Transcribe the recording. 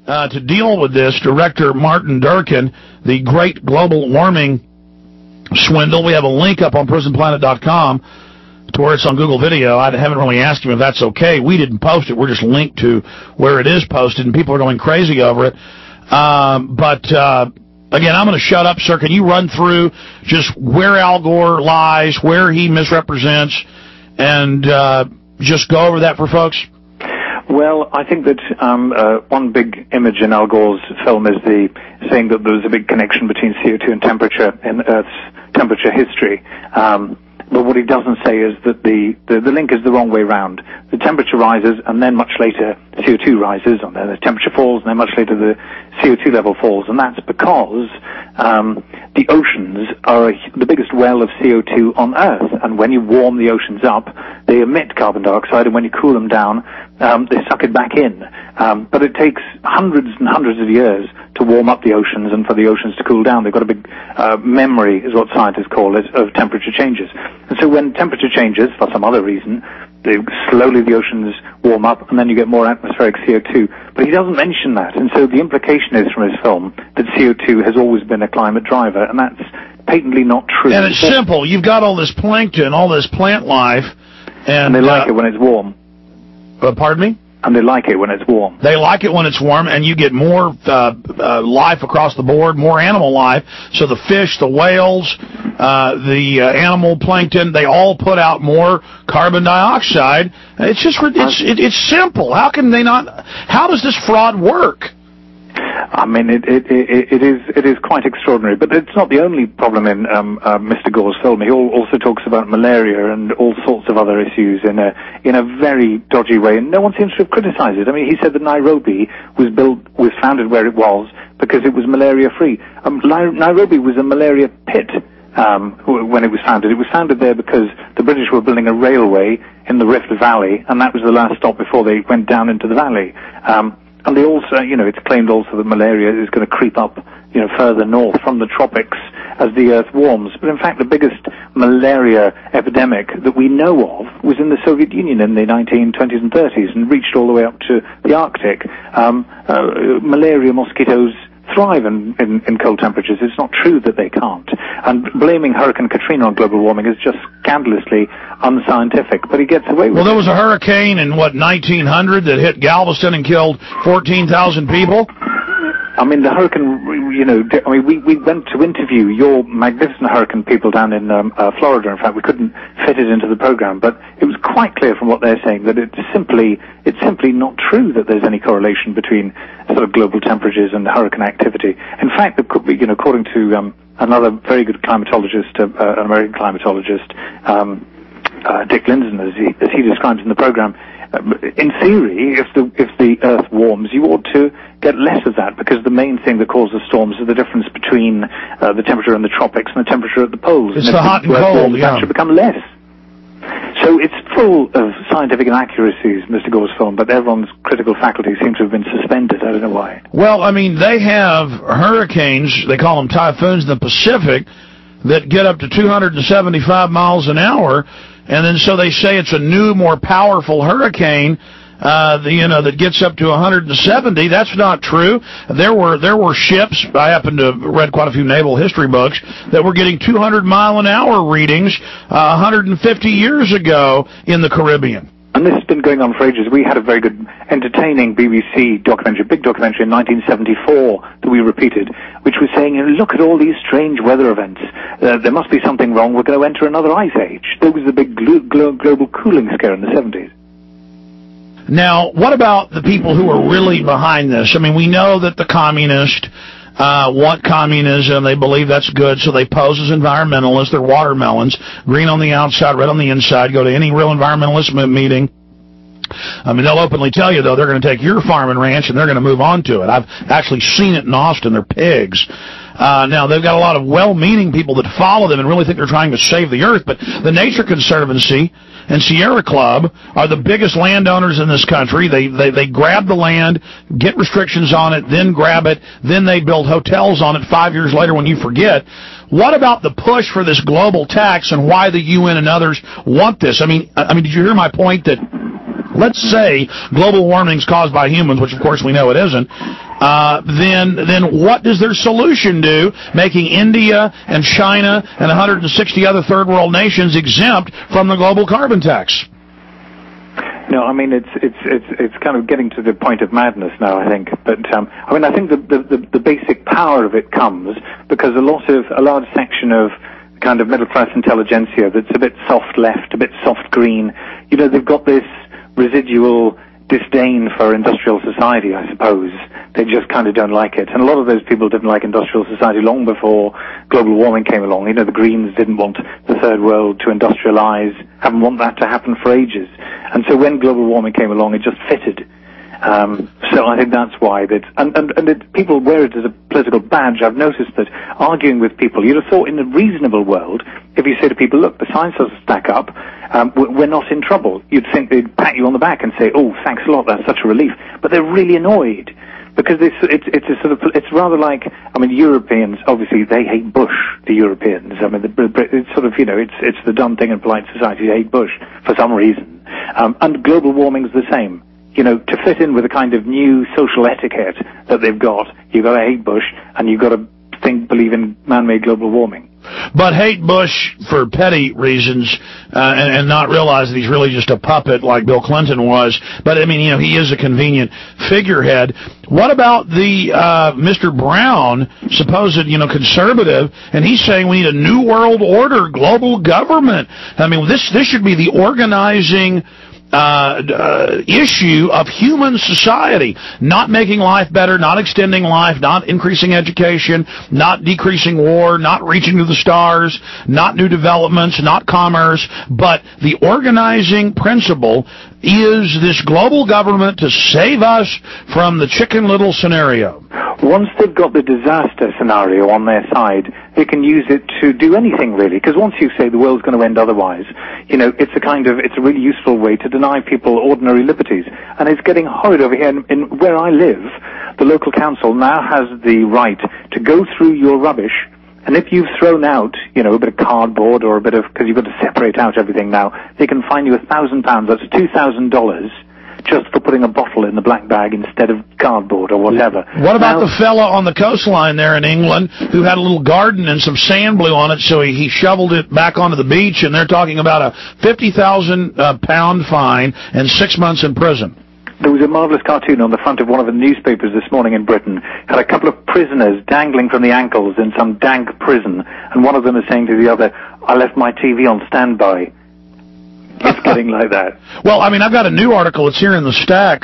to deal with this, Director Martin Durkin, the Great Global Warming Swindle. We have a link up on prisonplanet.com to where it's on Google Video. I haven't really asked him if that's okay. We didn't post it. We're just linked to where it is posted, and people are going crazy over it. Again, I'm going to shut up, sir. Can you run through just where Al Gore lies, where he misrepresents, and just go over that for folks? Well, I think that one big image in Al Gore's film is saying that there was a big connection between CO2 and temperature in Earth's temperature history. But what he doesn't say is that the link is the wrong way round. The temperature rises, and then much later CO2 rises, and then the temperature falls, and then much later the CO2 level falls, and that's because the oceans are the biggest well of CO2 on Earth, and when you warm the oceans up, they emit carbon dioxide, and when you cool them down, they suck it back in. But it takes hundreds and hundreds of years to warm up the oceans and for the oceans to cool down. They've got a big memory, is what scientists call it, of temperature changes. And so when temperature changes, for some other reason, slowly the oceans warm up, and then you get more atmospheric CO2. But he doesn't mention that, and so the implication is from his film that CO2 has always been a climate driver, and that's patently not true. And it's simple. You've got all this plankton, all this plant life, and they like it when it's warm. Pardon me? And they like it when it's warm. They like it when it's warm, and you get more life across the board, more animal life. So the fish, the whales, the animal plankton, they all put out more carbon dioxide. It's just it's simple. How can they not? How does this fraud work? I mean, it is quite extraordinary, but it's not the only problem in Mr. Gore's film. He also talks about malaria and all sorts of other issues in a very dodgy way, and no one seems to have criticized it. I mean, he said that Nairobi was founded where it was because it was malaria-free. Nairobi was a malaria pit when it was founded. It was founded there because the British were building a railway in the Rift Valley, and that was the last stop before they went down into the valley. And they also, it's claimed also that malaria is going to creep up, further north from the tropics as the Earth warms. But in fact, the biggest malaria epidemic that we know of was in the Soviet Union in the 1920s and 30s and reached all the way up to the Arctic. Malaria mosquitoes thrive in cold temperatures. It's not true that they can't. And blaming Hurricane Katrina on global warming is just scandalously unscientific, but he gets away with it. Well, there was a hurricane in, 1900 that hit Galveston and killed 14,000 people? I mean, the hurricane, we went to interview your magnificent hurricane people down in Florida. In fact, we couldn't fit it into the program, but it was quite clear from what they're saying that it's simply not true that there's any correlation between sort of global temperatures and hurricane activity. In fact, according to another very good climatologist, an American climatologist, Dick Lindzen, as he describes in the program, in theory, if the Earth warms, you ought to get less of that, because the main thing that causes storms is the difference between the temperature in the tropics and the temperature at the poles. It's the hot and cold, yeah. That should become less. So it's full of scientific inaccuracies, Mr. Gore's film, but everyone's critical faculty seem to have been suspended. I don't know why. Well, I mean, they have hurricanes, they call them typhoons in the Pacific, that get up to 275 miles an hour, and then so they say it's a new, more powerful hurricane, that gets up to 170. That's not true. There were ships, I happen to have read quite a few naval history books, that were getting 200-mile-an-hour readings 150 years ago in the Caribbean. And this has been going on for ages. We had a very good, entertaining BBC documentary, big documentary in 1974 that we repeated, which was saying, look at all these strange weather events. There must be something wrong. We're going to enter another ice age. There was the big global cooling scare in the 70s. Now, what about the people who are really behind this? I mean, we know that the communists want communism. They believe that's good, so they pose as environmentalists. They're watermelons, green on the outside, red on the inside. Go to any real environmentalist meeting. I mean, they'll openly tell you, though, they're going to take your farm and ranch and they're going to move on to it. I've actually seen it in Austin. They're pigs. Now, they've got a lot of well-meaning people that follow them and really think they're trying to save the earth, but the Nature Conservancy and Sierra Club are the biggest landowners in this country. They grab the land, get restrictions on it, then grab it, then they build hotels on it 5 years later when you forget. What about the push for this global tax and why the UN and others want this? I mean, did you hear my point that let's say global warming is caused by humans, which of course we know it isn't, then what does their solution do, making India and China and 160 other third world nations exempt from the global carbon tax? No, I mean it's kind of getting to the point of madness now, I think. But I mean, I think the basic power of it comes because a large section of kind of middle class intelligentsia that's a bit soft left, a bit soft green, you know, they've got this residual disdain for industrial society, I suppose. They just kind of don't like it. And a lot of those people didn't like industrial society long before global warming came along. You know, the Greens didn't want the third world to industrialize, haven't want that to happen for ages. And so when global warming came along, it just fitted. So I think that's why people wear it as a political badge. I've noticed that arguing with people, you'd have thought in a reasonable world, if you say to people, look, the science doesn't stack up, we're not in trouble, you'd think they'd pat you on the back and say, oh, thanks a lot, that's such a relief. But they're really annoyed because it's rather like, I mean, Europeans, obviously, they hate Bush, the Europeans. I mean, it's sort of, you know, it's the dumb thing in polite society to hate Bush for some reason. And global warming's the same. You know, to fit in with a kind of new social etiquette that they've got, you've got to hate Bush and you've got to believe in man-made global warming. But hate Bush for petty reasons and not realize that he's really just a puppet like Bill Clinton was. But, I mean, you know, he is a convenient figurehead. What about the Mr. Brown, supposed, you know, conservative, and he's saying we need a new world order, global government. I mean, this should be the organizing issue of human society, not making life better, not extending life, not increasing education, not decreasing war, not reaching to the stars, not new developments, not commerce, but the organizing principle is this global government to save us from the Chicken Little scenario. Once they've got the disaster scenario on their side, they can use it to do anything, really. Because once you say the world's going to end otherwise, you know, it's a really useful way to deny people ordinary liberties. And it's getting horrid over here. In where I live, the local council now has the right to go through your rubbish, and if you've thrown out, you know, a bit of cardboard or a bit of, because you've got to separate out everything now, they can fine you £1,000. That's $2,000. Just for putting a bottle in the black bag instead of cardboard or whatever. What about the fella on the coastline there in England who had a little garden and some sand blew on it, so he shoveled it back onto the beach, and they're talking about a £50,000 fine and 6 months in prison? There was a marvellous cartoon on the front of one of the newspapers this morning in Britain. Had a couple of prisoners dangling from the ankles in some dank prison, and one of them is saying to the other, I left my TV on standby. It's getting like that. Well, I mean, I've got a new article. It's here in the stack.